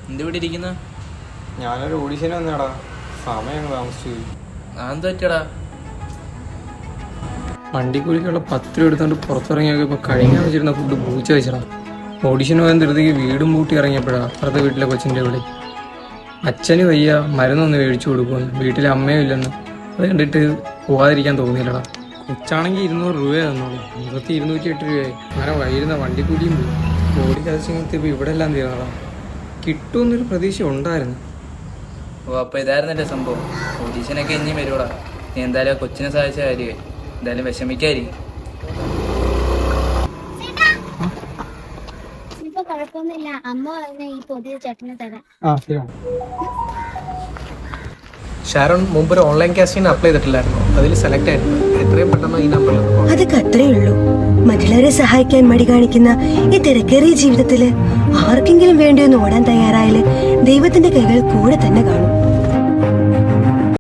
എന്തിവിടെ ഇരിക്കുന്ന? ഞാനൊരു ഓഡിഷന് വന്നേടാ, സമയം താമസിച്ചു. എന്ത് പറ്റിയടാ? വണ്ടിക്കൂലിക്കുള്ള 10 രൂപ എടുത്തോണ്ട് പുറത്തിറങ്ങിയൊക്കെ ഇപ്പൊ കഴിക്കാൻ വെച്ചിരുന്ന ഫുഡ് പൂച്ച വെച്ചടാ. ഓഡിഷന് പോകാൻ ധൃതിക്ക് വീടും പൂട്ടി ഇറങ്ങിയപ്പോഴാ അപ്പുറത്തെ വീട്ടിലെ കൊച്ചിൻ്റെ ഇവിടെ. അച്ഛന് വയ്യ, മരുന്നൊന്ന് മേടിച്ചു കൊടുക്കുമെന്ന്, വീട്ടിലെ അമ്മയും ഇല്ലെന്ന്. അത് കണ്ടിട്ട് പോകാതിരിക്കാൻ തോന്നിയില്ലടാ. കൊച്ചാണെങ്കിൽ 200 രൂപ തന്നോളൂ, നിർത്തി 208 രൂപയായി. അങ്ങനെ വൈകുന്ന വണ്ടിക്കൂലിയും പോയി. ഓടി കഥച്ചിങ്ങനത്തെ ഇപ്പോൾ ഇവിടെ എല്ലാം തീർന്നടാ. കിട്ടുമെന്നൊരു പ്രതീക്ഷ ഉണ്ടായിരുന്നു. അപ്പൊ ഇതായിരുന്നല്ലേ സംഭവം. ഓഡീഷനൊക്കെ ഇനിയും വരുവാടാ. നീ എന്തായാലും ആ കൊച്ചിനെ സഹായിച്ച കാര്യമേ, എന്തായാലും വിഷമിക്കായിരിക്കും. കുഴപ്പമൊന്നുമില്ല, അമ്മ പറഞ്ഞ ഈ പൊതിയ ചട്ടിന് തരാം. ഷാരോൺ മുമ്പ് ഒരു ഓൺലൈൻ കാസ്റ്റിംഗ് അപ്ലൈ ചെയ്തിട്ടില്ലായിരുന്നു, അതിൽ സെലക്ട് ആയിരുന്നു. എത്രയും പെട്ടെന്ന് ഈ നമ്പറിൽ അതൊക്കെ അത്രേ ഉള്ളൂ. മറ്റുള്ളവരെ സഹായിക്കാൻ മടി കാണിക്കുന്ന ഈ തിരക്കേറിയ ജീവിതത്തില് ആർക്കെങ്കിലും വേണ്ടിയൊന്ന് ഓടാൻ തയ്യാറായാല് ദൈവത്തിന്റെ കൈകൾ കൂടെ തന്നെ കാണും.